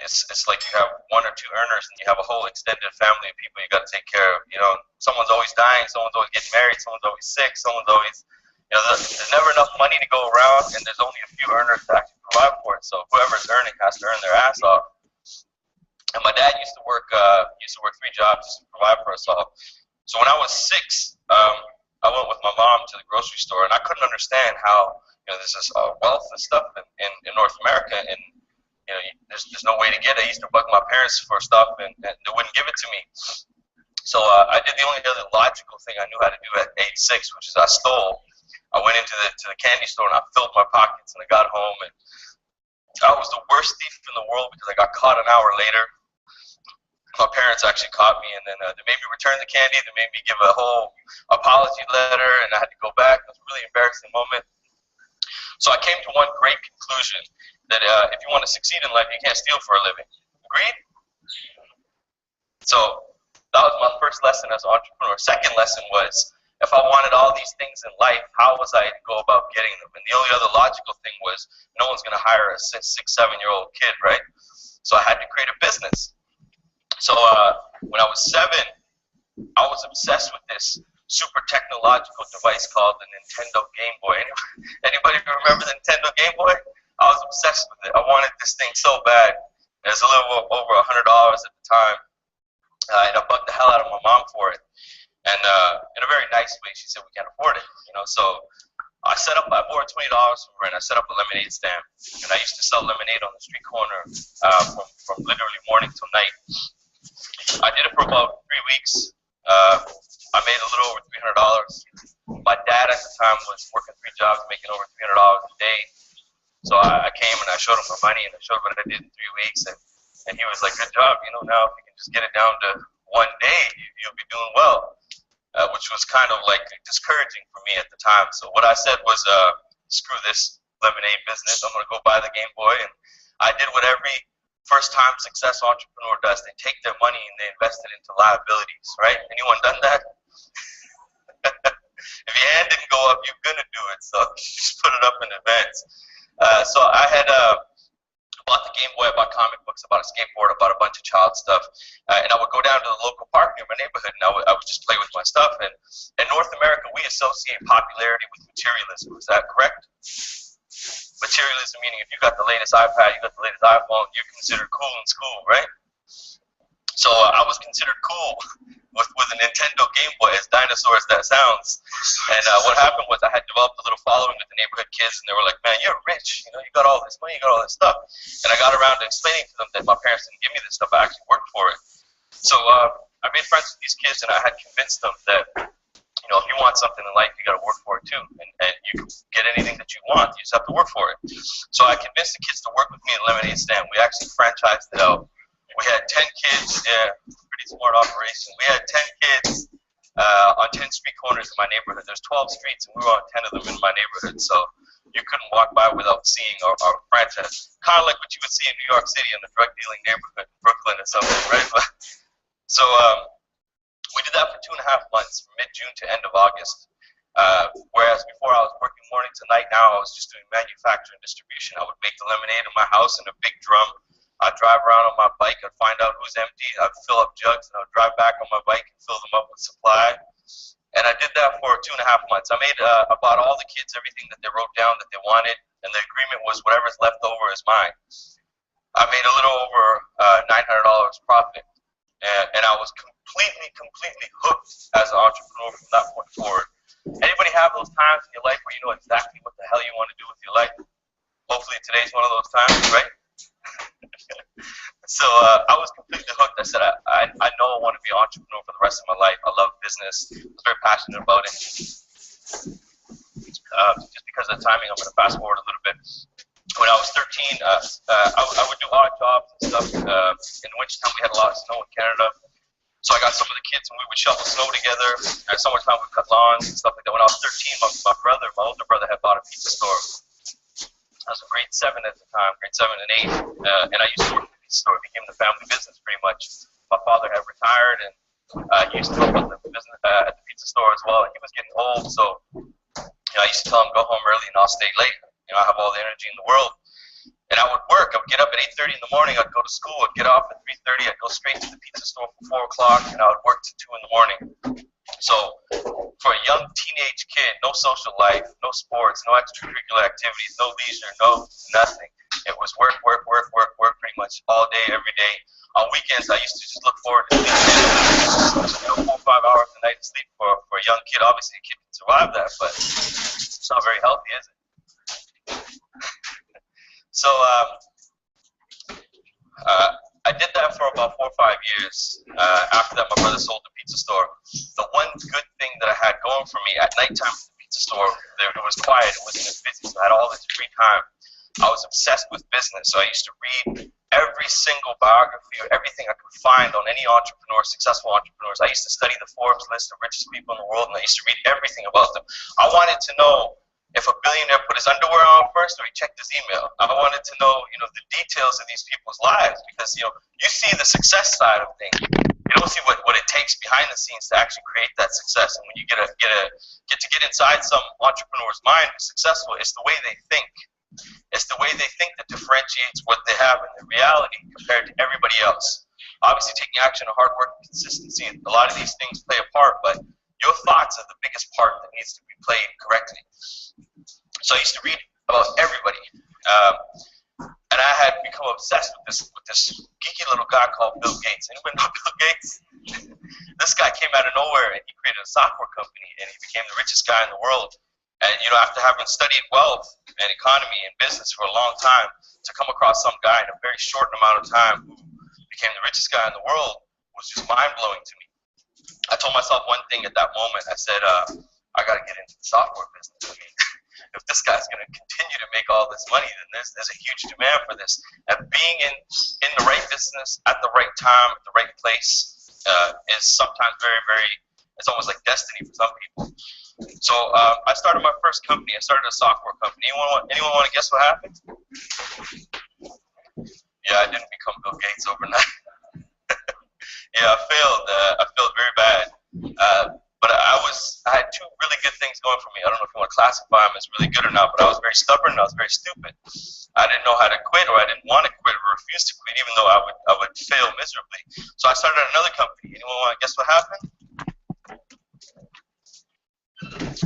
it's like you have one or two earners and you have a whole extended family of people you got to take care of. You know, someone's always dying, someone's always getting married, someone's always sick, someone's always, you know, there's never enough money to go around, and there's only a few earners to actually provide for it. So whoever's earning has to earn their ass off. And my dad used to work 3 jobs just to provide for us all. So when I was 6, I went with my mom to the grocery store, and I couldn't understand how, you know, there's this wealth and stuff in North America, and you know, there's no way to get it. I used to bug my parents for stuff, and they wouldn't give it to me. So I did the only other logical thing I knew how to do at age 6, which is I stole. I went into the candy store and I filled my pockets, and I got home, and I was the worst thief in the world because I got caught an hour later. My parents actually caught me, and then they made me return the candy. They made me give a whole apology letter, and I had to go back. It was a really embarrassing moment. So I came to one great conclusion, that if you want to succeed in life, you can't steal for a living. Agreed? So that was my first lesson as an entrepreneur. Second lesson was, if I wanted all these things in life, how was I to go about getting them? And the only other logical thing was, no one's going to hire a 6, 7-year-old kid, right? So I had to create a business. So when I was 7, I was obsessed with this super technological device called the Nintendo Game Boy. Anybody remember the Nintendo Game Boy? I was obsessed with it. I wanted this thing so bad. It was a little over $100 at the time, and I bugged the hell out of my mom for it. And in a very nice way, she said, we can't afford it. You know, so I borrowed $20 from her, and I set up a lemonade stand. And I used to sell lemonade on the street corner from literally morning till night. I did it for about 3 weeks. I made a little over $300. My dad at the time was working 3 jobs, making over $300 a day. So I came and I showed him my money, and I showed him what I did in 3 weeks, and he was like, good job, you know, now if you can just get it down to 1 day, you'll be doing well, which was kind of like discouraging for me at the time. So what I said was, screw this lemonade business, I'm going to go buy the Game Boy, and I did what every first-time success entrepreneur does. They take their money and they invest it into liabilities, right? Anyone done that? If your hand didn't go up, you're going to do it, so just put it up in advance. So I had bought the Game Boy, I bought comic books, I bought a skateboard, I bought a bunch of child stuff, and I would go down to the local park near my neighborhood, and I would just play with my stuff. And in North America, we associate popularity with materialism. Is that correct? Materialism meaning if you got the latest iPad, you got the latest iPhone, you're considered cool in school, right? So I was considered cool with a Nintendo Game Boy, as dinosaur as that sounds. And what happened was I had developed a little following with the neighborhood kids, and they were like, man, you're rich, you know, you got all this money, you got all this stuff. And I got around to explaining to them that my parents didn't give me this stuff, I actually worked for it. So I made friends with these kids, and I had convinced them that, you know, if you want something in life, you got to work for it too. And you can get anything that you want, you just have to work for it. So I convinced the kids to work with me at Lemonade Stand. We actually franchised it out. We had 10 kids, yeah, pretty smart operation. We had 10 kids on 10 street corners in my neighborhood. There's 12 streets, and we were on 10 of them in my neighborhood. So you couldn't walk by without seeing our franchise. Kind of like what you would see in New York City in the drug dealing neighborhood in Brooklyn or something, right? So we did that for 2.5 months, from mid-June to end of August. Whereas before I was working morning to night, now I was just doing manufacturing distribution. I would make the lemonade in my house in a big drum. I'd drive around on my bike, I'd find out who's empty, I'd fill up jugs, and I'd drive back on my bike and fill them up with supply. And I did that for 2.5 months. I made about all the kids everything that they wrote down that they wanted, and the agreement was whatever's left over is mine. I made a little over $900 profit, and I was completely hooked as an entrepreneur from that point forward. Anybody have those times in your life where you know exactly what the hell you want to do with your life? Hopefully today's one of those times, right? So I was completely hooked. I said, I know I want to be an entrepreneur for the rest of my life. I love business. I was very passionate about it. Just because of the timing, I'm going to fast forward a little bit. When I was 13, I would do odd jobs and stuff. In the wintertime, we had a lot of snow in Canada. So I got some of the kids, and we would shovel snow together. At summertime, we'd cut lawns and stuff like that. When I was 13, my older brother, had bought a pizza store. I was in grade 7 at the time, grade 7 and 8, and I used to work at the pizza store. It became the family business pretty much. My father had retired, and he used to help at the business at the pizza store as well. And he was getting old, so you know, I used to tell him, go home early and I'll stay late. You know, I have all the energy in the world. And I would work. I would get up at 8:30 in the morning. I'd go to school. I'd get off at 3:30. I'd go straight to the pizza store for 4 o'clock, and I would work to 2 in the morning. So for a young teenage kid, no social life, no sports, no extracurricular activities, no leisure, no nothing. It was work, work, work, work, work pretty much all day, every day. On weekends, I used to just look forward to sleeping, 4 or 5 hours a night of sleep for a young kid. Obviously, a kid can survive that, but it's not very healthy, is it? So I did that for about 4 or 5 years. After that, my brother sold the pizza store. The one good thing that I had going for me, at nighttime at the pizza store, it was quiet, it wasn't as busy, so I had all this free time. I was obsessed with business, so I used to read every single biography or everything I could find on any entrepreneur, successful entrepreneurs. I used to study the Forbes list of richest people in the world, and I used to read everything about them. I wanted to know if a billionaire put his underwear on first or he checked his email. I wanted to know, the details of these people's lives, because, you see the success side of things. You don't see what it takes behind the scenes to actually create that success. And when you get to get inside some entrepreneur's mind who's successful, it's the way they think. It's the way they think that differentiates what they have in their reality compared to everybody else. Obviously, taking action, hard work, and consistency, a lot of these things play a part, but your thoughts are the biggest part that needs to be played correctly. So I used to read about everybody, and I had become obsessed with this geeky little guy called Bill Gates. Anybody know Bill Gates? This guy came out of nowhere, and he created a software company, and he became the richest guy in the world. And after having studied wealth and economy and business for a long time, to come across some guy in a very short amount of time who became the richest guy in the world was just mind-blowing to me. I told myself one thing at that moment. I said, I got to get into the software business. I mean, if this guy's going to continue to make all this money, then there's a huge demand for this. And being in the right business at the right time, at the right place, is sometimes very, very, it's almost like destiny for some people. So I started my first company. I started a software company. Anyone want to guess what happened? Yeah, I didn't become Bill Gates overnight. Yeah, I failed very bad. But I had two really good things going for me. I don't know if you want to classify them as really good or not, but I was very stubborn and I was very stupid. I didn't know how to quit, or I didn't want to quit, or refuse to quit, even though I would fail miserably. So I started another company. Anyone want to guess what happened?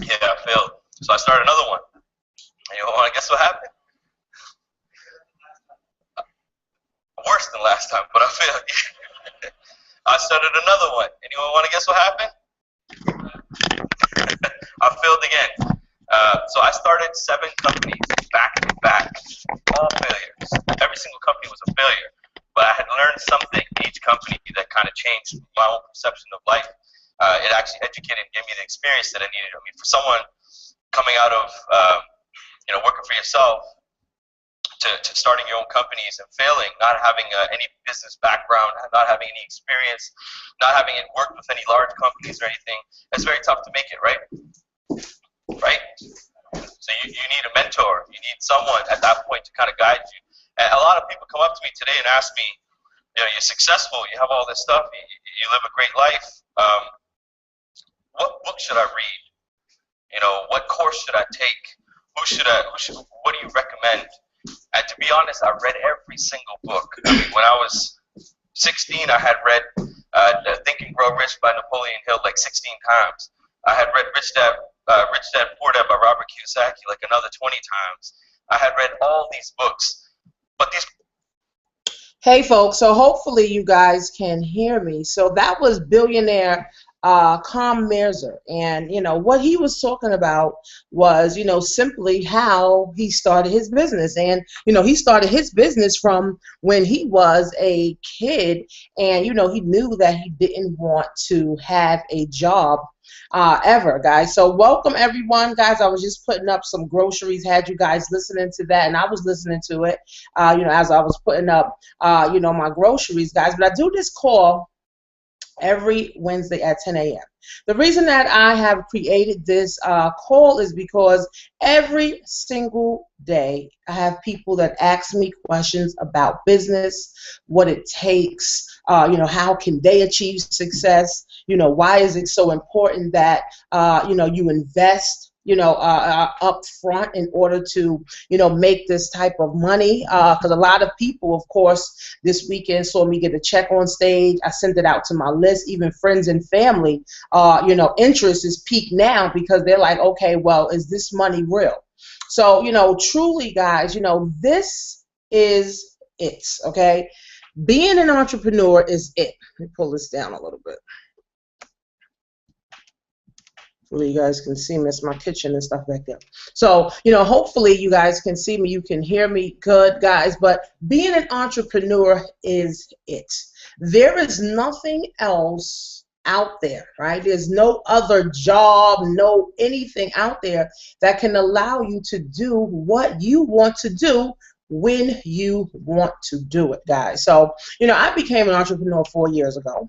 Yeah, I failed. So I started another one. Anyone want to guess what happened? Worse than last time, but I failed. I started another one. Anyone want to guess what happened? I failed again. So I started 7 companies back to back, all failures. Every single company was a failure, but I had learned something in each company that kind of changed my own perception of life. It actually educated and gave me the experience that I needed. I mean, for someone coming out of working for yourself to starting your own companies and failing, not having any business background, not having any experience, not having worked with any large companies or anything, it's very tough to make it, right? Right? So you need a mentor. You need someone at that point to kind of guide you. And a lot of people come up to me today and ask me, you're successful, you have all this stuff, you live a great life. What book should I read? What course should I take? What do you recommend? And to be honest, I read every single book. I mean, when I was 16, I had read Think and Grow Rich by Napoleon Hill like 16 times. I had read Rich Dad, Poor Dad by Robert Kiyosaki like another 20 times. I had read all these books, but these. Hey folks, so hopefully you guys can hear me. So that was billionaire Tom Merzer, and what he was talking about was simply how he started his business. And he started his business from when he was a kid, and he knew that he didn't want to have a job ever, guys. So welcome everyone, guys. I was just putting up some groceries, had you guys listening to that, and I was listening to it as I was putting up my groceries, guys. But I do this call every Wednesday at 10 a.m. The reason that I have created this call is because every single day I have people that ask me questions about business, what it takes, how can they achieve success, why is it so important that you invest up front in order to, make this type of money. Because a lot of people, of course, this weekend saw me get a check on stage. I sent it out to my list, even friends and family. Interest is peaked now because they're like, okay, well, is this money real? So, truly, guys, this is it, okay? Being an entrepreneur is it. Let me pull this down a little bit. Hopefully you guys can see me. It's my kitchen and stuff back there. So, hopefully you guys can see me. You can hear me good, guys. But being an entrepreneur is it. There is nothing else out there, right? There's no other job, no anything out there that can allow you to do what you want to do when you want to do it, guys. So, I became an entrepreneur 4 years ago,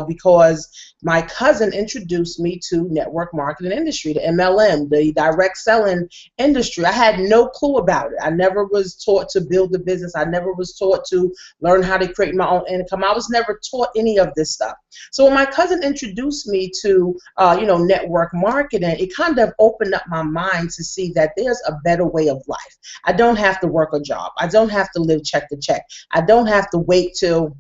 because my cousin introduced me to network marketing industry, the MLM, the direct selling industry. I had no clue about it. I never was taught to build a business. I never was taught to learn how to create my own income. I was never taught any of this stuff. So when my cousin introduced me to, network marketing, it kind of opened up my mind to see that there's a better way of life. I don't have to work a job. I don't have to live check to check. I don't have to wait till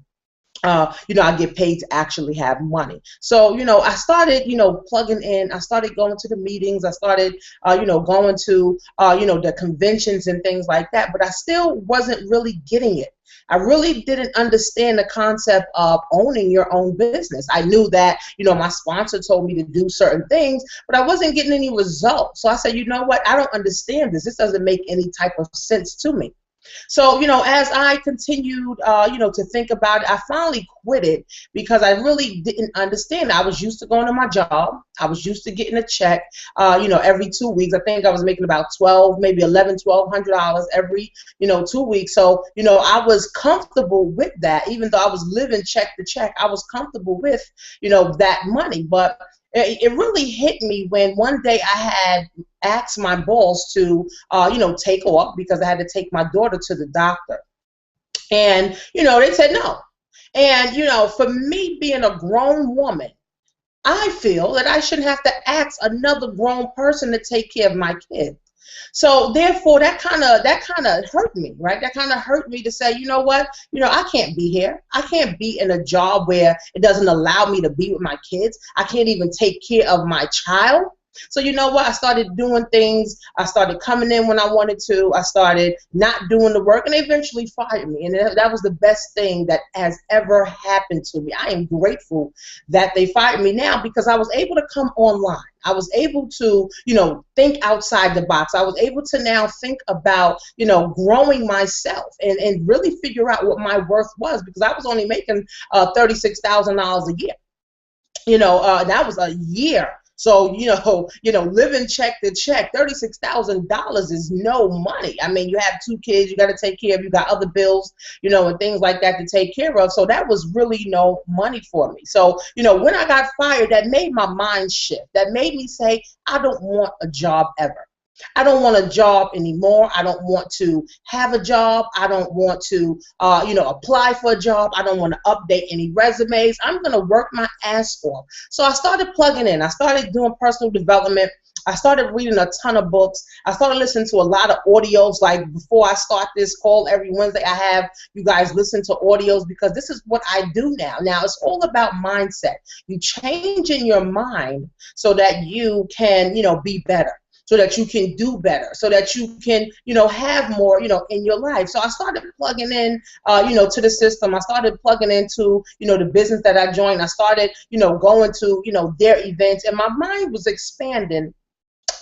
I get paid to actually have money. So, I started, plugging in. I started going to the meetings. I started, going to, the conventions and things like that. But I still wasn't really getting it. I really didn't understand the concept of owning your own business. I knew that, my sponsor told me to do certain things, but I wasn't getting any results. So I said, you know what? I don't understand this. This doesn't make any type of sense to me. So, as I continued, to think about it, I finally quit it because I really didn't understand. I was used to going to my job. I was used to getting a check, every 2 weeks. I think I was making about $1,200 every, 2 weeks. So, I was comfortable with that. Even though I was living check to check, I was comfortable with, that money. But it really hit me when one day I had asked my boss to, take off because I had to take my daughter to the doctor. And, they said no. And, for me being a grown woman, I feel that I shouldn't have to ask another grown person to take care of my kid. So therefore, that kind of hurt me, right? That kind of hurt me to say, you know what? I can't be here. I can't be in a job where it doesn't allow me to be with my kids. I can't even take care of my child. So you know what? I started doing things. I started coming in when I wanted to. I started not doing the work, and they eventually fired me. And that was the best thing that has ever happened to me. I am grateful that they fired me now because I was able to come online. I was able to, think outside the box. I was able to now think about, growing myself and really figure out what my worth was because I was only making $36,000 a year. That was a year. So, living check to check, $36,000 is no money. I mean, you have 2 kids you got to take care of. You got other bills, and things like that to take care of. So that was really no money for me. So, when I got fired, that made my mind shift. That made me say, I don't want a job ever. I don't want a job anymore. I don't want to have a job. I don't want to, apply for a job. I don't want to update any resumes. I'm going to work my ass off. So I started plugging in. I started doing personal development. I started reading a ton of books. I started listening to a lot of audios. Like before I start this call every Wednesday, I have you guys listen to audios because this is what I do now. Now it's all about mindset. You change in your mind so that you can, be better. So that you can do better, so that you can, have more, in your life. So I started plugging in, to the system. I started plugging into, the business that I joined. I started, going to, their events, and my mind was expanding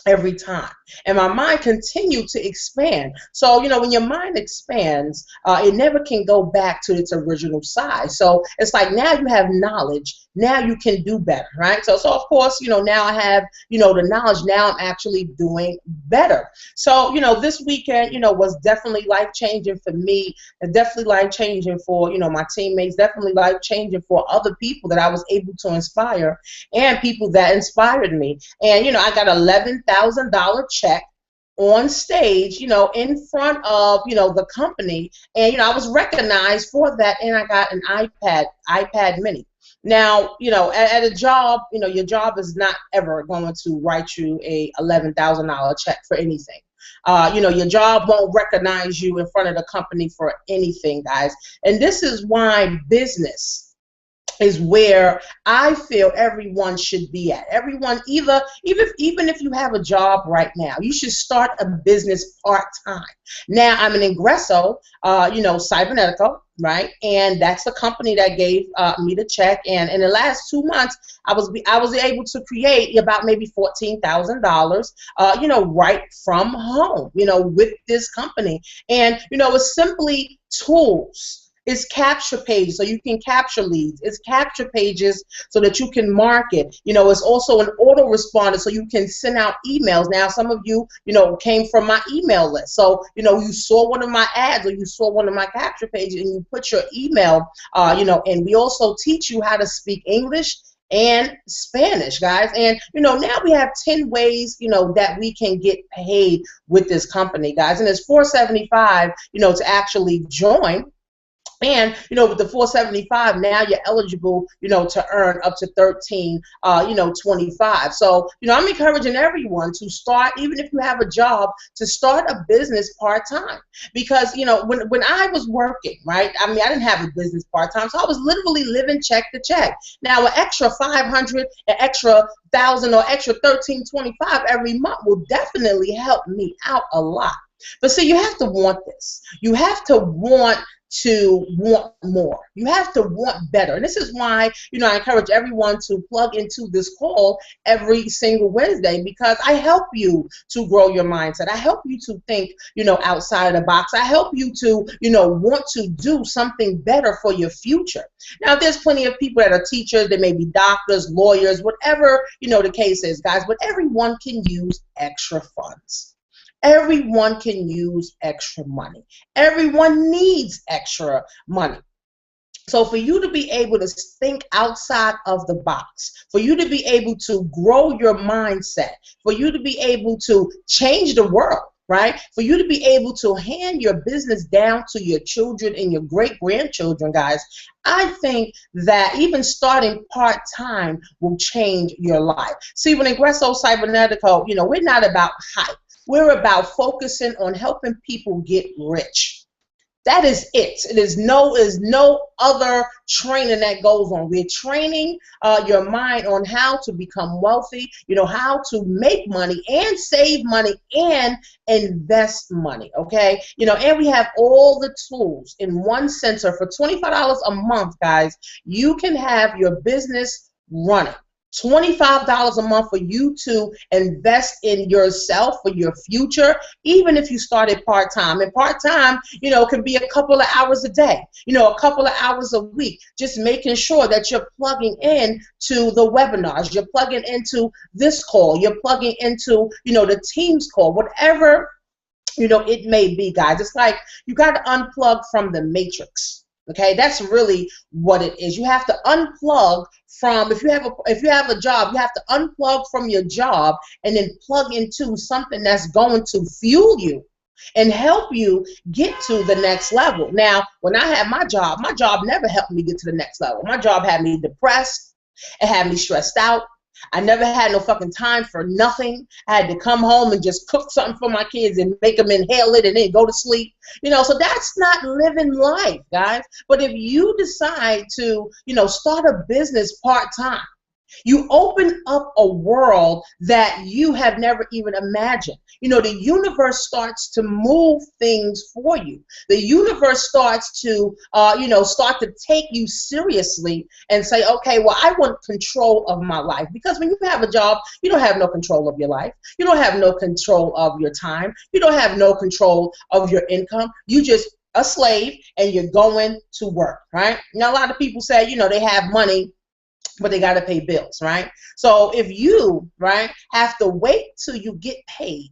every time. And my mind continued to expand. So, when your mind expands, it never can go back to its original size. So it's like now you have knowledge. Now you can do better, right? So of course, now I have, the knowledge. Now I'm actually doing better. So, this weekend, was definitely life-changing for me. And definitely life-changing for, my teammates. Definitely life-changing for other people that I was able to inspire and people that inspired me. And, I got $11,000 check on stage, in front of, the company. And, I was recognized for that, and I got an iPad mini. Now, at a job, your job is not ever going to write you a $11,000 check for anything. Your job won't recognize you in front of the company for anything, guys. And this is why business is where I feel everyone should be at. Everyone, even if you have a job right now, you should start a business part-time. Now, I'm an Ingresso, Cybernetico, right? And that's the company that gave me the check. And in the last 2 months, I was able to create about maybe $14,000, right from home, with this company. And, it's simply tools. It's capture pages so you can capture leads. It's capture pages so that you can market. It's also an autoresponder so you can send out emails. Now, some of you, came from my email list. So, you saw one of my ads or you saw one of my capture pages and you put your email, and we also teach you how to speak English and Spanish, guys. And, now we have 10 ways, that we can get paid with this company, guys. And it's $475, to actually join. And, with the 475, now you're eligible, to earn up to 13, 25. So, I'm encouraging everyone to start, even if you have a job, to start a business part-time. Because, when I was working, right, I didn't have a business part-time, so I was literally living check to check. Now, an extra 500, an extra 1,000, or extra 13.25 every month will definitely help me out a lot. But see, you have to want this. You have to want more. You have to want better. And this is why, I encourage everyone to plug into this call every single Wednesday, because I help you to grow your mindset. I help you to think, outside of the box. I help you to, want to do something better for your future. Now, there's plenty of people that are teachers. They may be doctors, lawyers, whatever, the case is, guys, but everyone can use extra funds. Everyone can use extra money. Everyone needs extra money. So for you to be able to think outside of the box, for you to be able to grow your mindset, for you to be able to change the world, right? For you to be able to hand your business down to your children and your great-grandchildren, guys, I think that even starting part-time will change your life. See, when Ingresso Cybernetico, we're not about hype. We're about focusing on helping people get rich. That is it. There's no other training that goes on. We're training your mind on how to become wealthy, how to make money and save money and invest money, okay? And we have all the tools in one center. For $25 a month, guys, you can have your business running. $25 a month for you to invest in yourself for your future, even if you started part-time. And part-time, can be a couple of hours a day, a couple of hours a week, just making sure that you're plugging in to the webinars, you're plugging into this call, you're plugging into, the Teams call, whatever, it may be, guys. It's like you got to unplug from the matrix. Okay, that's really what it is. You have to unplug from, if you have a job, you have to unplug from your job and then plug into something that's going to fuel you and help you get to the next level. Now, when I had my job never helped me get to the next level. My job had me depressed. It had me stressed out. I never had no fucking time for nothing. I had to come home and just cook something for my kids and make them inhale it and then go to sleep. So that's not living life, guys. But if you decide to, start a business part-time, you open up a world that you have never even imagined. The universe starts to move things for you. The universe starts to, take you seriously and say, okay, well, I want control of my life. Because when you have a job, you don't have no control of your life. You don't have no control of your time. You don't have no control of your income. You just a slave and you're going to work, right? Now, a lot of people say, they have money, but they got to pay bills, right? So if you, right, have to wait till you get paid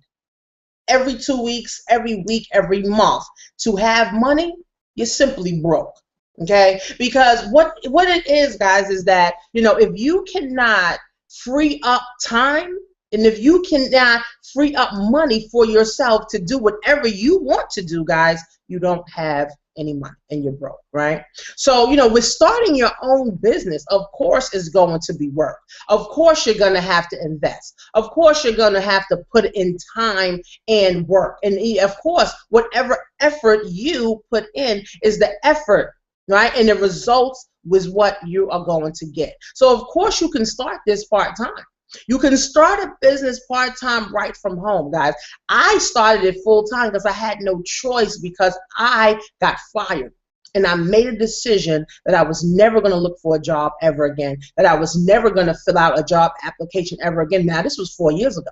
every 2 weeks, every week, every month to have money, you're simply broke, okay? Because what it is, guys, is that, if you cannot free up time, and if you cannot free up money for yourself to do whatever you want to do, guys, you don't have any money and you're broke, right? So, with starting your own business, of course, it's going to be work. Of course, you're going to have to invest. Of course, you're going to have to put in time and work. And of course, whatever effort you put in is the effort, right? And the results was what you are going to get. So, of course, you can start this part-time. You can start a business part-time right from home, guys. I started it full-time because I had no choice because I got fired. And I made a decision that I was never going to look for a job ever again, that I was never going to fill out a job application ever again. Now, this was 4 years ago.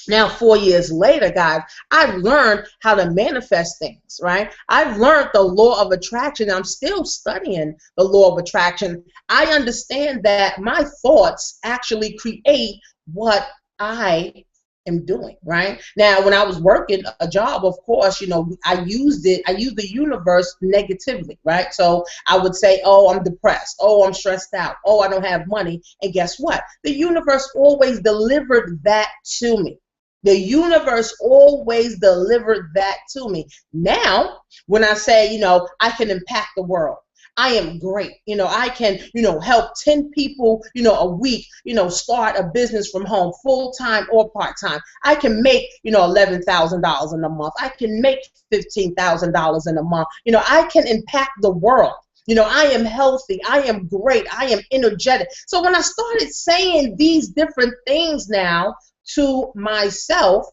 Now, 4 years later, guys, I've learned how to manifest things, right? I've learned the law of attraction. I'm still studying the law of attraction. I understand that my thoughts actually create what I am doing, right? Now, when I was working a job, of course, I used the universe negatively, right? So I would say, oh, I'm depressed. Oh, I'm stressed out. Oh, I don't have money. And guess what? The universe always delivered that to me. The universe always delivered that to me. Now, when I say, I can impact the world, I am great. I can, help 10 people, a week, start a business from home, full-time or part-time. I can make, $11,000 in a month. I can make $15,000 in a month. I can impact the world. I am healthy. I am great. I am energetic. So when I started saying these different things now to myself,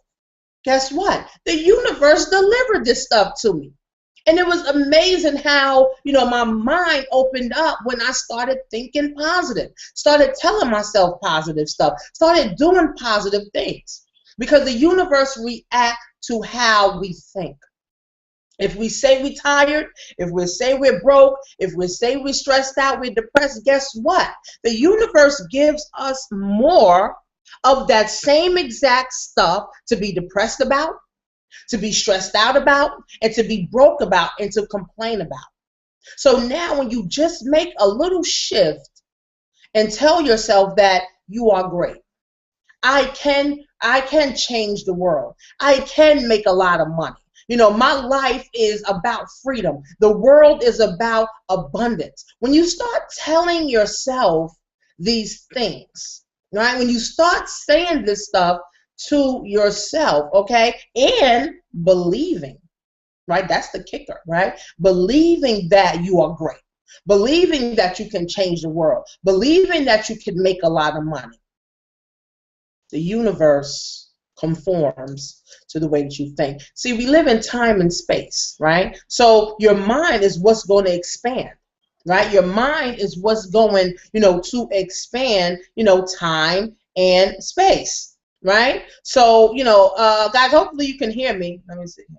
guess what? The universe delivered this stuff to me. And it was amazing how, my mind opened up when I started thinking positive, started telling myself positive stuff, started doing positive things. Because the universe reacts to how we think. If we say we're tired, if we say we're broke, if we say we're stressed out, we're depressed, guess what? The universe gives us more of that same exact stuff to be depressed about, to be stressed out about, and to be broke about, and to complain about. So now when you just make a little shift and tell yourself that you are great, I can change the world, I can make a lot of money. My life is about freedom. The world is about abundance. When you start telling yourself these things, right? When you start saying this stuff to yourself, okay, and believing, right? That's the kicker, right? Believing that you are great, believing that you can change the world, believing that you can make a lot of money. The universe conforms to the way that you think. See, we live in time and space, right? So your mind is what's going to expand. Right? Your mind is what's going, to expand, time and space, right? So, guys, hopefully you can hear me. Let me see here.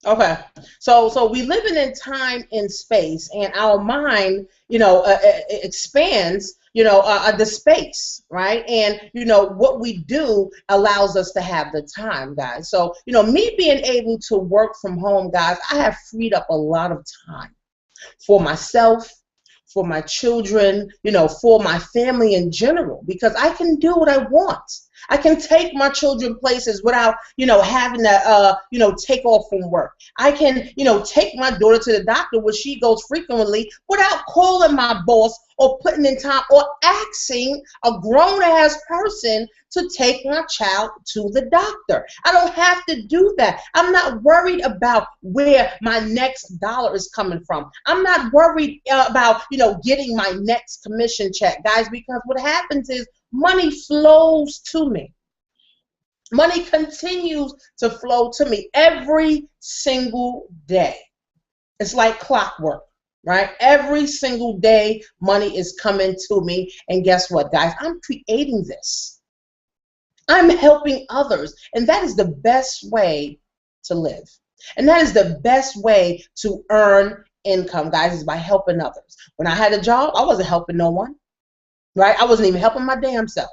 Okay, so we living in time and space, and our mind, expands, the space, right? And what we do allows us to have the time, guys. So me being able to work from home, guys, I have freed up a lot of time for myself, for my children, for my family in general, because I can do what I want. I can take my children places without, having to, take off from work. I can, take my daughter to the doctor where she goes frequently without calling my boss or putting in time or asking a grown-ass person to take my child to the doctor. I don't have to do that. I'm not worried about where my next dollar is coming from. I'm not worried about, getting my next commission check, guys, because what happens is money flows to me. Money continues to flow to me every single day. It's like clockwork, right? Every single day, money is coming to me. And guess what, guys? I'm creating this. I'm helping others. And that is the best way to live. And that is the best way to earn income, guys, is by helping others. When I had a job, I wasn't helping no one, right? I wasn't even helping my damn self.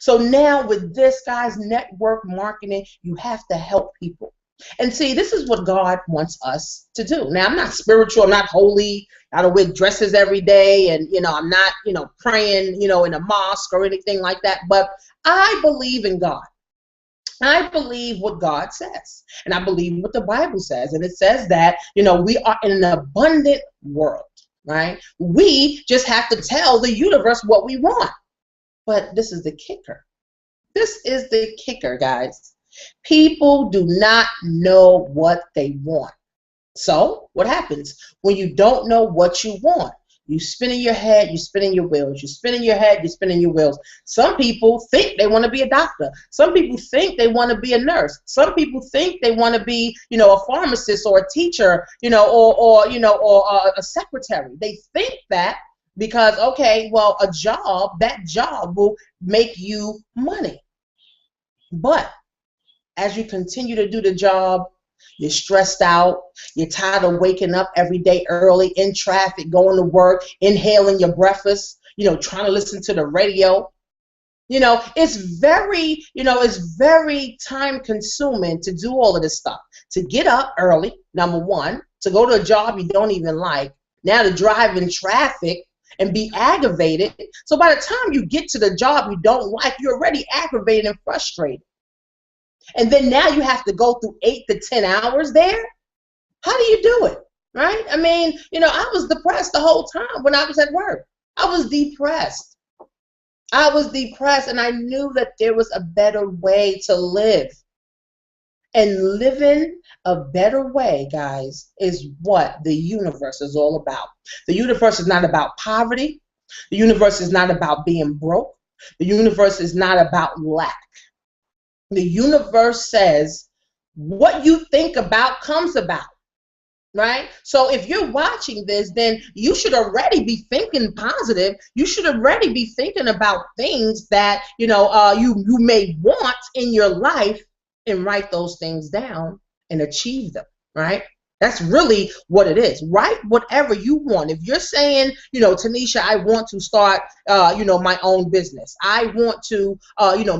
So now with this, guys, network marketing, you have to help people. And see, this is what God wants us to do. Now, I'm not spiritual. I'm not holy. I don't wear dresses every day. And, I'm not, praying, in a mosque or anything like that. But I believe in God. I believe what God says. And I believe what the Bible says. And it says that, we are in an abundant world, right? We just have to tell the universe what we want. But this is the kicker. This is the kicker, guys. People do not know what they want. So what happens when you don't know what you want? You spin in your head, you spin in your wheels. You spin in your head, you spin in your wheels. Some people think they want to be a doctor. Some people think they want to be a nurse. Some people think they want to be, a pharmacist or a teacher, or a secretary. They think that because, okay, well, that job will make you money. But as you continue to do the job, you're stressed out, you're tired of waking up every day early in traffic, going to work, inhaling your breakfast, trying to listen to the radio. It's very time consuming to do all of this stuff. To get up early, number one, to go to a job you don't even like, now to drive in traffic and be aggravated. So by the time you get to the job you don't like, you're already aggravated and frustrated. And then now you have to go through 8 to 10 hours there. How do you do it, right? I mean, I was depressed the whole time when I was at work. I was depressed. And I knew that there was a better way to live. And living a better way, guys, is what the universe is all about. The universe is not about poverty. The universe is not about being broke. The universe is not about lack. The universe says what you think about comes about, right? So if you're watching this, then you should already be thinking positive. You should already be thinking about things that, you may want in your life, and write those things down and achieve them, right? That's really what it is. Write whatever you want. If you're saying, Tanisha, I want to start, my own business. I want to,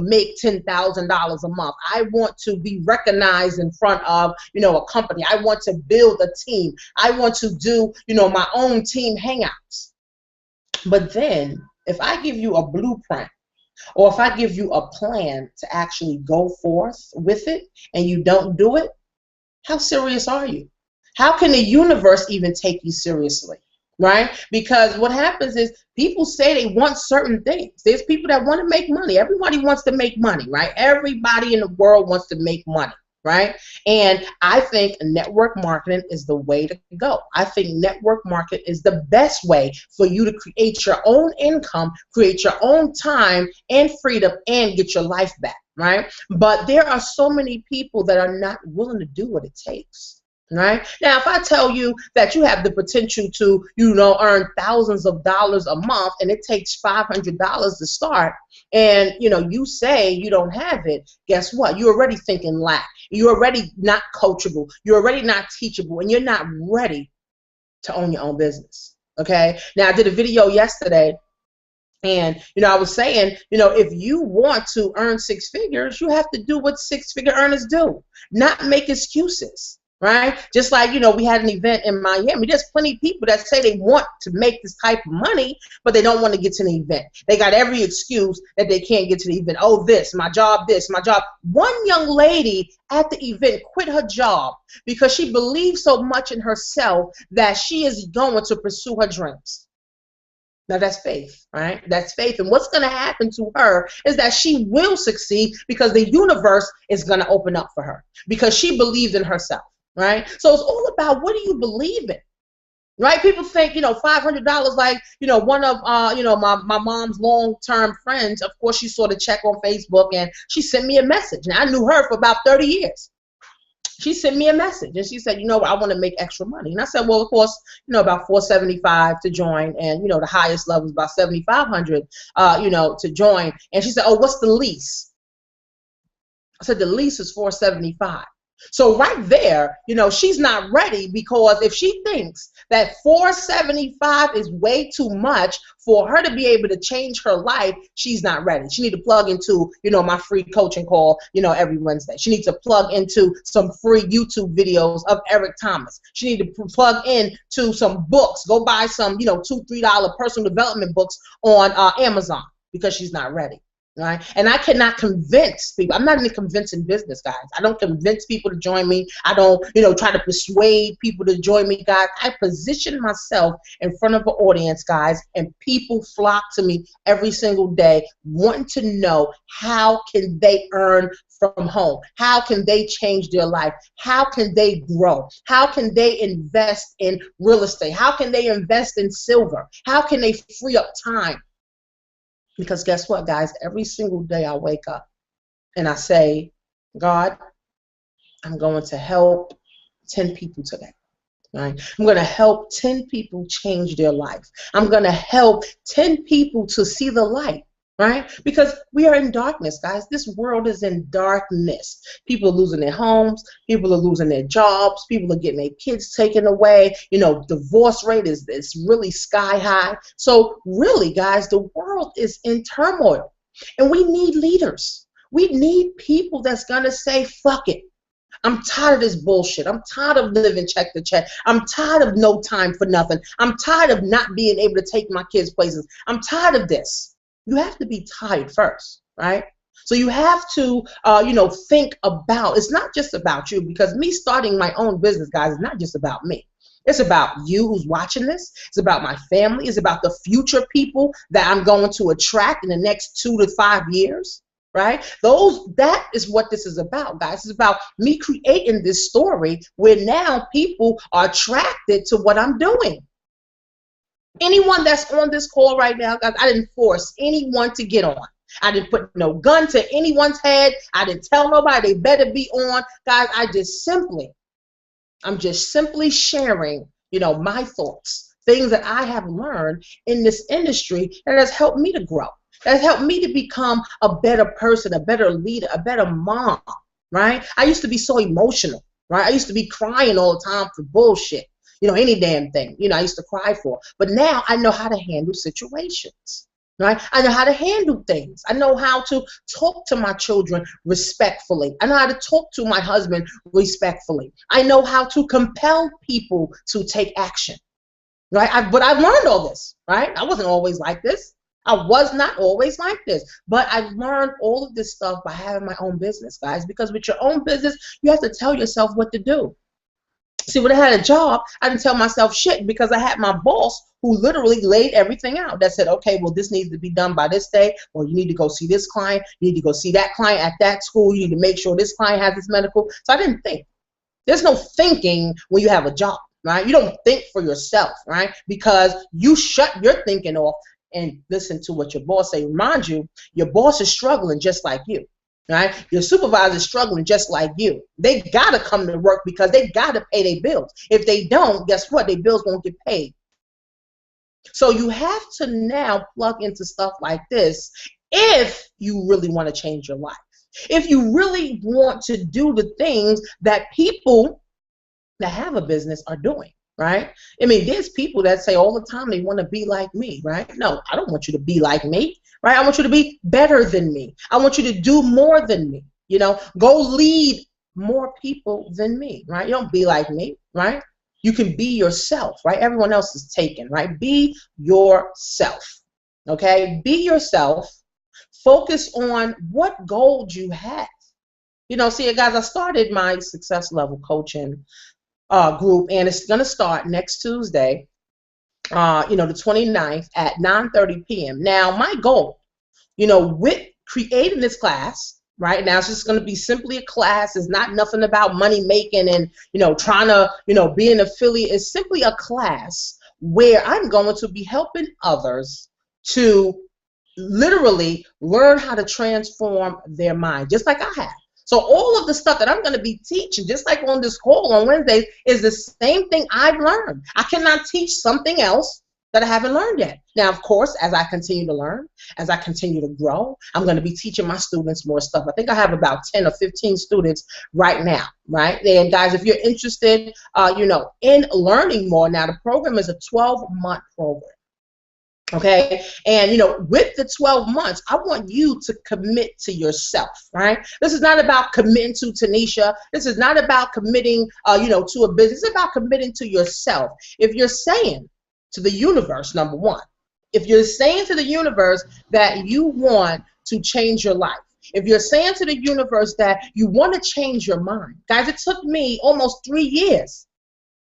make $10,000 a month. I want to be recognized in front of, a company. I want to build a team. I want to do, my own team hangouts. But then if I give you a blueprint, or if I give you a plan to actually go forth with it and you don't do it, how serious are you? How can the universe even take you seriously, right? Because what happens is people say they want certain things. There's people that want to make money. Everybody wants to make money, right? Everybody in the world wants to make money, right? And I think network marketing is the way to go. I think network marketing is the best way for you to create your own income, create your own time and freedom, and get your life back, right? But there are so many people that are not willing to do what it takes. Right? Now, if I tell you that you have the potential to, earn thousands of dollars a month, and it takes $500 to start, and, you say you don't have it, guess what? You're already thinking lack. You're already not coachable. You're already not teachable, and you're not ready to own your own business. Okay? Now, I did a video yesterday, and, I was saying, if you want to earn 6 figures, you have to do what 6-figure earners do, not make excuses. Right? Just like, we had an event in Miami. There's plenty of people that say they want to make this type of money, but they don't want to get to the event. They got every excuse that they can't get to the event. Oh, my job. One young lady at the event quit her job because she believed so much in herself that she is going to pursue her dreams. Now that's faith, right? That's faith. And what's going to happen to her is that she will succeed because the universe is going to open up for her because she believed in herself. Right? So it's all about what do you believe in, right? People think, $500, like, one of, my mom's long-term friends, of course, she saw the check on Facebook and she sent me a message. And I knew her for about 30 years. She sent me a message and she said, I want to make extra money. And I said, well, of course, about $475 to join. And, the highest level is about $7,500, to join. And she said, oh, what's the lease? I said, the lease is $475. So right there, she's not ready, because if she thinks that 475 is way too much for her to be able to change her life, she's not ready. She needs to plug into, my free coaching call, every Wednesday. She needs to plug into some free YouTube videos of Eric Thomas. She needs to plug in to some books. Go buy some, $2, $3 personal development books on Amazon, because she's not ready. Right? And I cannot convince people. I'm not in the convincing business, guys. I don't convince people to join me. I don't, try to persuade people to join me, guys. I position myself in front of an audience, guys, and people flock to me every single day wanting to know, how can they earn from home? How can they change their life? How can they grow? How can they invest in real estate? How can they invest in silver? How can they free up time? Because guess what, guys? Every single day I wake up and I say, God, I'm going to help 10 people today. Right? I'm going to help 10 people change their life. I'm going to help 10 people to see the light. Right? Because we are in darkness, guys. This world is in darkness. People are losing their homes. People are losing their jobs. People are getting their kids taken away. Divorce rate is really sky high. So really, guys, the world is in turmoil. And we need leaders. We need people that's going to say, fuck it. I'm tired of this bullshit. I'm tired of living check to check. I'm tired of no time for nothing. I'm tired of not being able to take my kids places. I'm tired of this. You have to be tired first, right? So you have to, think about, it's not just about you, because me starting my own business, guys, is not just about me. It's about you who's watching this. It's about my family. It's about the future people that I'm going to attract in the next 2 to 5 years, right? That is what this is about, guys. It's about me creating this story where now people are attracted to what I'm doing. Anyone that's on this call right now, guys, I didn't force anyone to get on. I didn't put no gun to anyone's head. I didn't tell nobody they better be on. Guys, I'm just simply sharing, my thoughts, things that I have learned in this industry that has helped me to grow. That has helped me to become a better person, a better leader, a better mom, right? I used to be so emotional, right? I used to be crying all the time for bullshit. Any damn thing, I used to cry for. But now I know how to handle situations, right? I know how to handle things. I know how to talk to my children respectfully. I know how to talk to my husband respectfully. I know how to compel people to take action, right? But I've learned all this, right? I wasn't always like this. I was not always like this. But I've learned all of this stuff by having my own business, guys, because with your own business, you have to tell yourself what to do. See, when I had a job, I didn't tell myself shit, because I had my boss who literally laid everything out. That said, okay, well, this needs to be done by this day, or you need to go see this client, you need to go see that client at that school, you need to make sure this client has this medical. So I didn't think. There's no thinking when you have a job, right? You don't think for yourself, right? Because you shut your thinking off and listen to what your boss say. Remind you, your boss is struggling just like you. Right? Your supervisor is struggling just like you. They got to come to work because they got to pay their bills. If they don't, guess what? Their bills won't get paid. So you have to now plug into stuff like this if you really want to change your life. If you really want to do the things that people that have a business are doing. Right? I mean, there's people that say all the time they want to be like me, right? No, I don't want you to be like me, right? I want you to be better than me. I want you to do more than me, go lead more people than me, right? You don't be like me, right? You can be yourself, right? Everyone else is taken, right? Be yourself, okay? Be yourself. Focus on what goals you have. See, guys, I started my success level coaching group, and it's going to start next Tuesday, the 29th at 9:30 p.m. Now, my goal, with creating this class, right now, it's just going to be simply a class. It's not nothing about money making and, trying to, be an affiliate. It's simply a class where I'm going to be helping others to literally learn how to transform their mind, just like I have. So all of the stuff that I'm going to be teaching, just like on this call on Wednesdays, is the same thing I've learned. I cannot teach something else that I haven't learned yet. Now, of course, as I continue to learn, as I continue to grow, I'm going to be teaching my students more stuff. I think I have about 10 or 15 students right now, right? And guys, if you're interested, in learning more, now the program is a 12-month program. Okay, and with the 12 months, I want you to commit to yourself, right? This is not about committing to Tanisha. This is not about committing, to a business. It's about committing to yourself. If you're saying to the universe, number one, if you're saying to the universe that you want to change your life, if you're saying to the universe that you want to change your mind, guys, it took me almost 3 years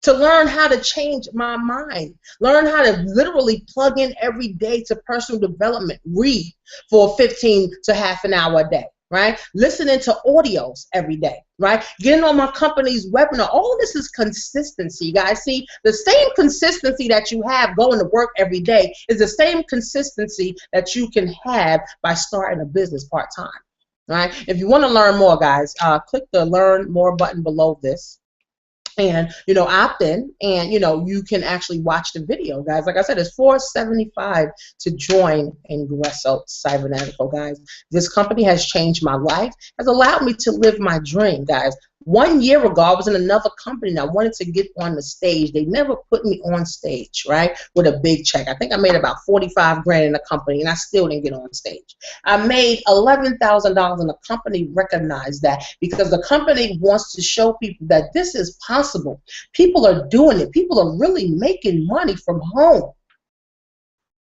to learn how to change my mind, learn how to literally plug in every day to personal development, read for 15 to half an hour a day, right? Listening to audios every day, right? Getting on my company's webinar. All of this is consistency, guys. See, the same consistency that you have going to work every day is the same consistency that you can have by starting a business part-time, right? If you want to learn more, guys, click the Learn More button below this. And opt in, and you can actually watch the video, guys. Like I said, it's $475 to join Ingresso Cybernetical, guys. This company has changed my life, has allowed me to live my dream, guys. 1 year ago, I was in another company and I wanted to get on the stage. They never put me on stage, right, with a big check. I think I made about 45 grand in the company and I still didn't get on stage. I made $11,000 and the company recognized that because the company wants to show people that this is possible. People are doing it. People are really making money from home.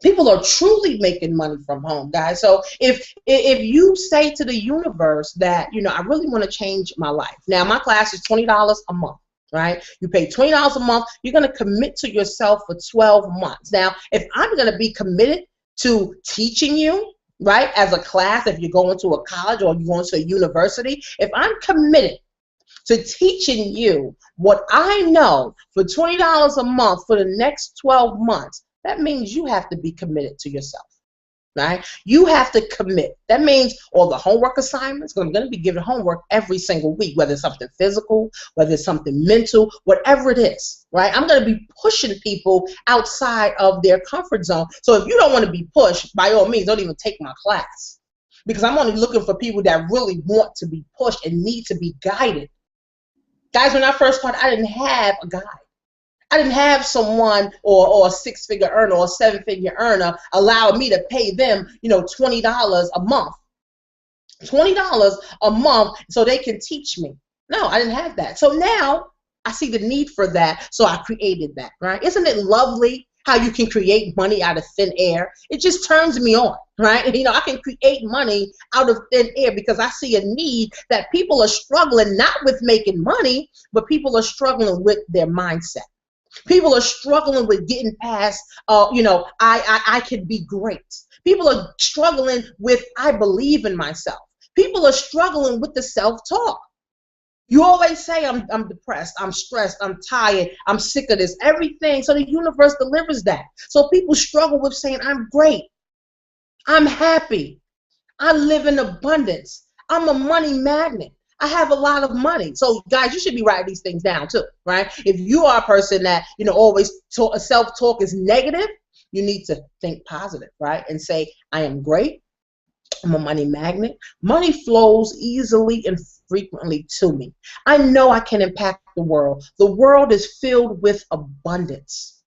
People are truly making money from home, guys. So if you say to the universe that, I really want to change my life. Now, my class is $20 a month, right? You pay $20 a month. You're going to commit to yourself for 12 months. Now, if I'm going to be committed to teaching you, right, as a class, if you're going to a college or you're going to a university, if I'm committed to teaching you what I know for $20 a month for the next 12 months, that means you have to be committed to yourself, right? You have to commit. That means all the homework assignments, I'm going to be giving homework every single week, whether it's something physical, whether it's something mental, whatever it is, right? I'm going to be pushing people outside of their comfort zone. So if you don't want to be pushed, by all means, don't even take my class, because I'm only looking for people that really want to be pushed and need to be guided. Guys, when I first started, I didn't have a guide. I didn't have someone or a six-figure earner or a seven-figure earner allow me to pay them, $20 a month. $20 a month so they can teach me. No, I didn't have that. So now I see the need for that, so I created that, right? Isn't it lovely how you can create money out of thin air? It just turns me on, right? I can create money out of thin air because I see a need that people are struggling not with making money, but people are struggling with their mindset. People are struggling with getting past, I can be great. People are struggling with, I believe in myself. People are struggling with the self-talk. You always say, I'm depressed, I'm stressed, I'm tired, I'm sick of this, everything. So the universe delivers that. So people struggle with saying, I'm great, I'm happy, I live in abundance, I'm a money magnet, I have a lot of money. So guys, you should be writing these things down too, right? If you are a person that, always self-talk is negative, you need to think positive, right? And say, I am great, I'm a money magnet. Money flows easily and frequently to me. I know I can impact the world. The world is filled with abundance.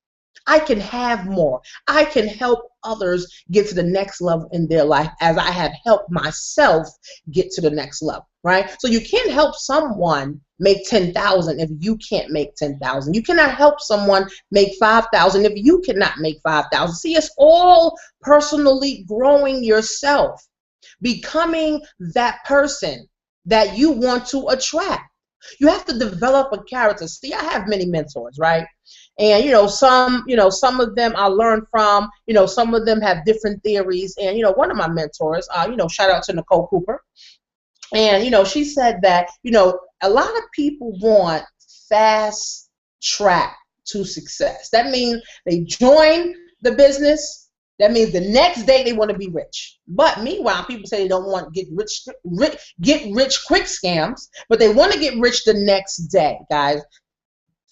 I can have more. I can help others get to the next level in their life as I have helped myself get to the next level, right? So you can't help someone make 10,000 if you can't make 10,000. You cannot help someone make 5,000 if you cannot make 5,000. See, it's all personally growing yourself, becoming that person that you want to attract. You have to develop a character. See, I have many mentors, right? And some of them I learn from, some of them have different theories. And one of my mentors, shout out to Nicole Cooper. And she said that, a lot of people want fast track to success. That means they join the business. That means the next day they want to be rich. But meanwhile, people say they don't want get rich quick scams, but they want to get rich the next day, guys.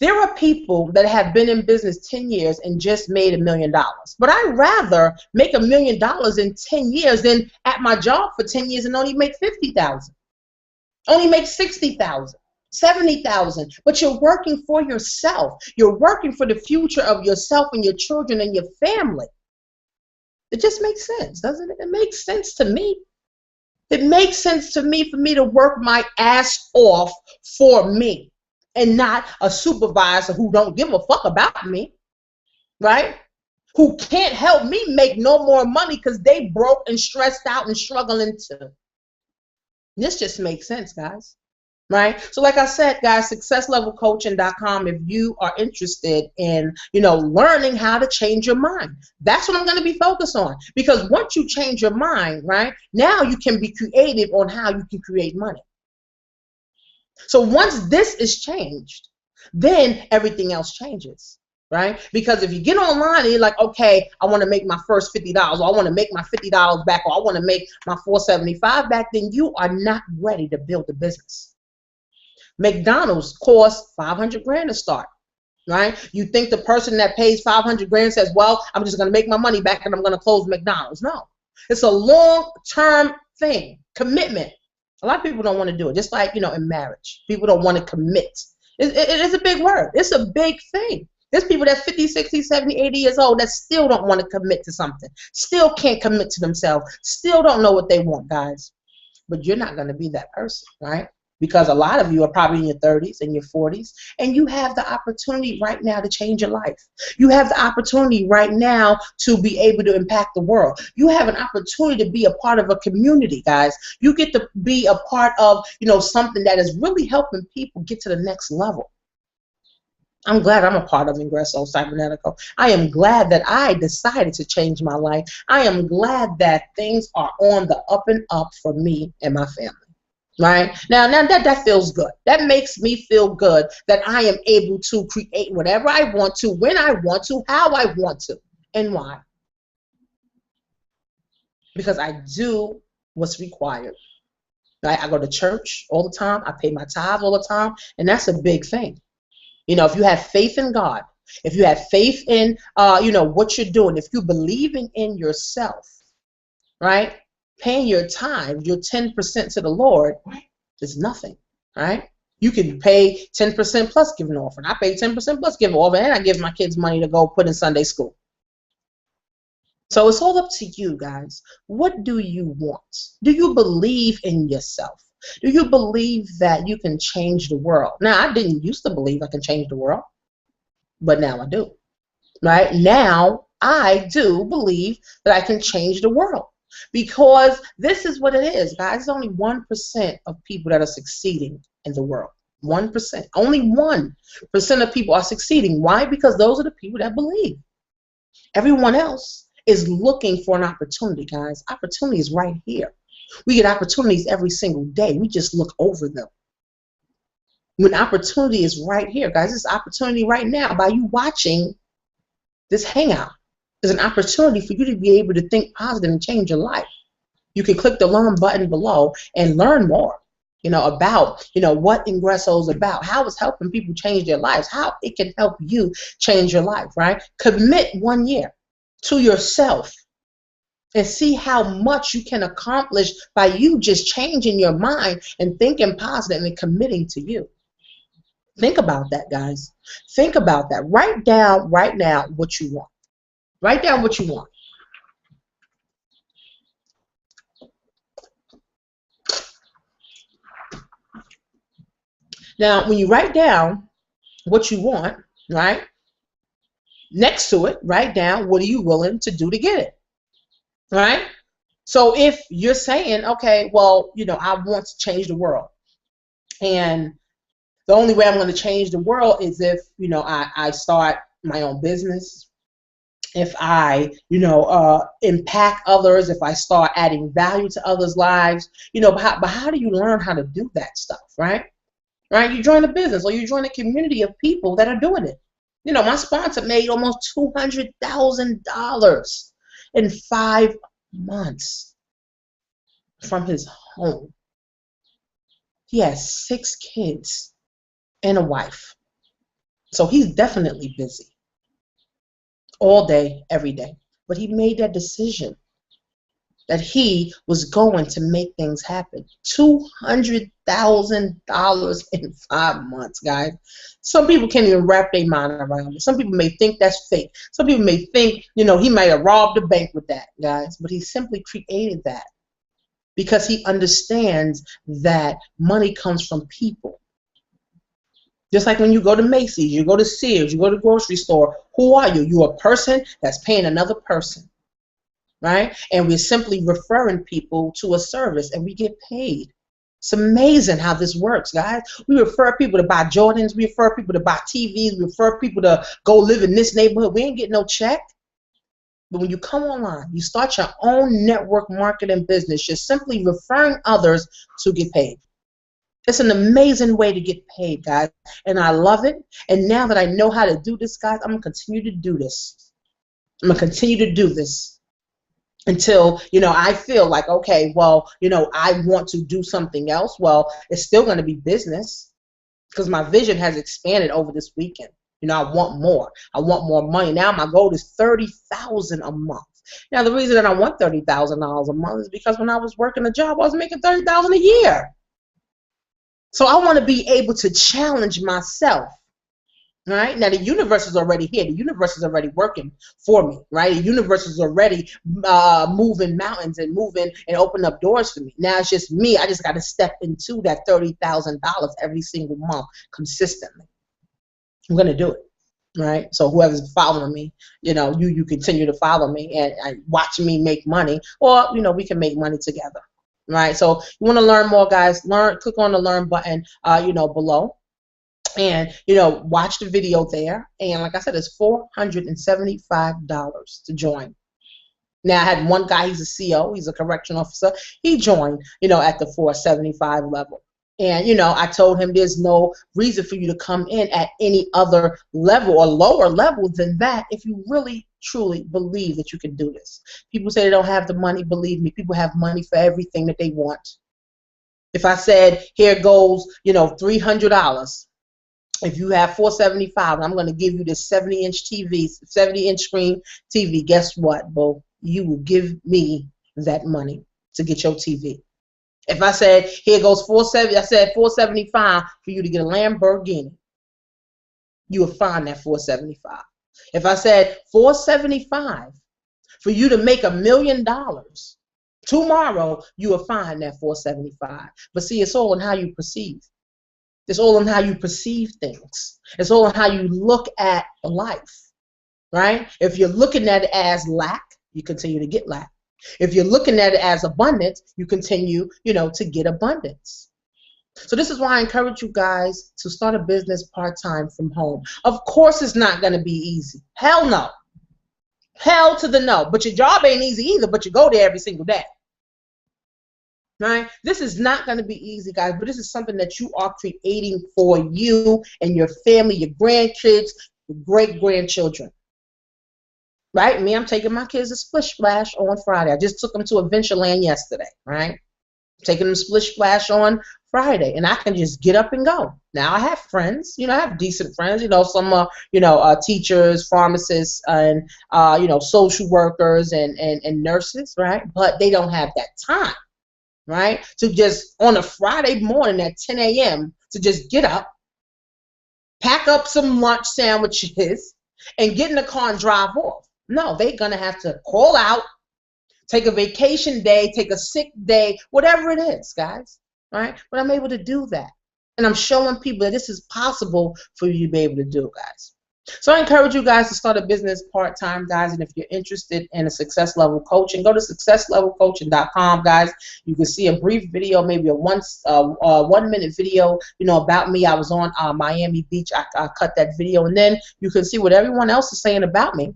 There are people that have been in business 10 years and just made $1 million. But I'd rather make $1 million in 10 years than at my job for 10 years and only make 50,000, only make 60,000, 70,000. But you're working for yourself. You're working for the future of yourself and your children and your family. It just makes sense, doesn't it? It makes sense to me. It makes sense to me for me to work my ass off for me and not a supervisor who don't give a fuck about me, right? Who can't help me make no more money because they broke and stressed out and struggling too. This just makes sense, guys. Right? So like I said, guys, successlevelcoaching.com if you are interested in, learning how to change your mind. That's what I'm going to be focused on. Because once you change your mind, right, now you can be creative on how you can create money. So once this is changed, then everything else changes. Right? Because if you get online and you're like, okay, I want to make my first $50, or I want to make my $50 back, or I want to make my $475 back, then you are not ready to build a business. McDonald's costs 500 grand to start, right? You think the person that pays 500 grand says, well, I'm just going to make my money back and I'm going to close McDonald's. No, it's a long-term thing, commitment. A lot of people don't want to do it, just like, in marriage. People don't want to commit. It is a big word. It's a big thing. There's people that's 50, 60, 70, 80 years old that still don't want to commit to something, still can't commit to themselves, still don't know what they want, guys. But you're not going to be that person, right? Because a lot of you are probably in your 30s and your 40s, and you have the opportunity right now to change your life. You have the opportunity right now to be able to impact the world. You have an opportunity to be a part of a community, guys. You get to be a part of, something that is really helping people get to the next level. I'm glad I'm a part of Ingresso Cybernetico. I am glad that I decided to change my life. I am glad that things are on the up and up for me and my family. Right? Now that feels good. That makes me feel good that I am able to create whatever I want to, when I want to, how I want to, and why. Because I do what's required. Right? I go to church all the time. I pay my tithe all the time, and that's a big thing. If you have faith in God, if you have faith in, what you're doing, if you're believing in yourself, right? Paying your tithe, your 10% to the Lord, is nothing, right? You can pay 10% plus give an offering. I pay 10% plus give an offering, and I give my kids money to go put in Sunday school. So it's all up to you, guys. What do you want? Do you believe in yourself? Do you believe that you can change the world? Now, I didn't used to believe I can change the world, but now I do, right? Now I do believe that I can change the world. Because this is what it is, guys. It's only 1% of people that are succeeding in the world. 1%. Only 1% of people are succeeding. Why? Because those are the people that believe. Everyone else is looking for an opportunity, guys. Opportunity is right here. We get opportunities every single day. We just look over them. When opportunity is right here, guys, this opportunity right now by you watching this hangout. Is an opportunity for you to be able to think positive and change your life. You can click the learn button below and learn more, about, what Ingresso is about, how it's helping people change their lives, how it can help you change your life, right? Commit 1 year to yourself and see how much you can accomplish by you just changing your mind and thinking positive and committing to you. Think about that, guys. Think about that. Write down right now what you want. Write down what you want. Now, when you write down what you want, right, next to it, write down what are you willing to do to get it, right? So if you're saying, okay, well, I want to change the world, and the only way I'm going to change the world is if, I start my own business, if I, impact others, if I start adding value to others' lives, but how do you learn how to do that stuff, right? Right? You join a business or you join a community of people that are doing it. My sponsor made almost $200,000 in 5 months from his home. He has 6 kids and a wife. So he's definitely busy all day, every day. But he made that decision that he was going to make things happen. $200,000 in 5 months, guys. Some people can't even wrap their mind around it. Some people may think that's fake. Some people may think, he might have robbed a bank with that, guys. But he simply created that because he understands that money comes from people. Just like when you go to Macy's, you go to Sears, you go to the grocery store, who are you? You're a person that's paying another person. Right? And we're simply referring people to a service and we get paid. It's amazing how this works, guys. We refer people to buy Jordans, we refer people to buy TVs, we refer people to go live in this neighborhood. We ain't getting no check. But when you come online, you start your own network marketing business, you're simply referring others to get paid. It's an amazing way to get paid, guys. And I love it. And now that I know how to do this, guys, I'm going to continue to do this. I'm going to continue to do this until, I feel like, okay, well, I want to do something else. Well, it's still going to be business because my vision has expanded over this weekend. I want more. I want more money. Now my goal is $30,000 a month. Now, the reason that I want $30,000 a month is because when I was working a job, I was making $30,000 a year. So I want to be able to challenge myself. Right? Now the universe is already here. The universe is already working for me. Right? The universe is already moving mountains and moving and opening up doors for me. Now it's just me. I just got to step into that $30,000 every single month consistently. I'm gonna do it. Right? So whoever's following me, you continue to follow me and watch me make money, or we can make money together. Right? So you want to learn more, guys? Click on the learn button, below. And, watch the video there. And like I said, it's $475 to join. Now, I had one guy, he's a CO, he's a correction officer. He joined, at the $475 level. And, I told him there's no reason for you to come in at any other level or lower level than that if you really, truly believe that you can do this. People say they don't have the money. Believe me, people have money for everything that they want. If I said, here goes, $300. If you have $475, I'm going to give you this 70-inch TV, 70-inch screen TV. Guess what, Bo? You will give me that money to get your TV. If I said, here goes $475 for you to get a Lamborghini, you will find that $475. If I said $475 for you to make $1 million tomorrow, you will find that $475. But see, it's all in how you perceive. It's all in how you perceive things. It's all in how you look at life, right? If you're looking at it as lack, you continue to get lack. If you're looking at it as abundance, you continue, to get abundance. So this is why I encourage you guys to start a business part-time from home. Of course it's not going to be easy. Hell no. Hell to the no. But your job ain't easy either, but you go there every single day. Right? This is not going to be easy, guys, but this is something that you are creating for you and your family, your grandkids, your great-grandchildren. Right? Me, I'm taking my kids to Splish Splash on Friday. I just took them to Adventureland yesterday, right? Taking them to Splish Splash on Friday, and I can just get up and go. Now I have friends, I have decent friends, some are, teachers, pharmacists, and social workers and nurses, right? But they don't have that time. Right? To just on a Friday morning at 10 a.m. to just get up, pack up some lunch sandwiches, and get in the car and drive off. No, they're going to have to call out, take a vacation day, take a sick day, whatever it is, guys. Right? But I'm able to do that. And I'm showing people that this is possible for you to be able to do, guys. So I encourage you guys to start a business part-time, guys, and if you're interested in a success level coaching, go to successlevelcoaching.com, guys. You can see a brief video, maybe a 1-minute video, about me. I was on Miami Beach. I cut that video, and then you can see what everyone else is saying about me.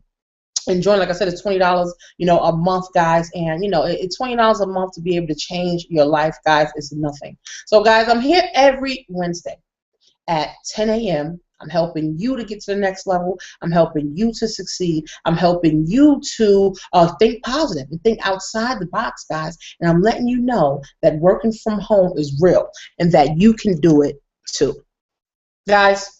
And join, like I said, it's $20, a month, guys, and it's $20 a month to be able to change your life, guys. It's nothing. So, guys, I'm here every Wednesday at 10 a.m. I'm helping you to get to the next level. I'm helping you to succeed. I'm helping you to think positive and think outside the box, guys. And I'm letting you know that working from home is real and that you can do it too. Guys,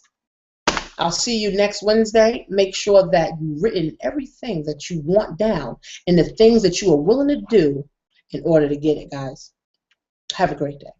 I'll see you next Wednesday. Make sure that you've written everything that you want down and the things that you are willing to do in order to get it, guys. Have a great day.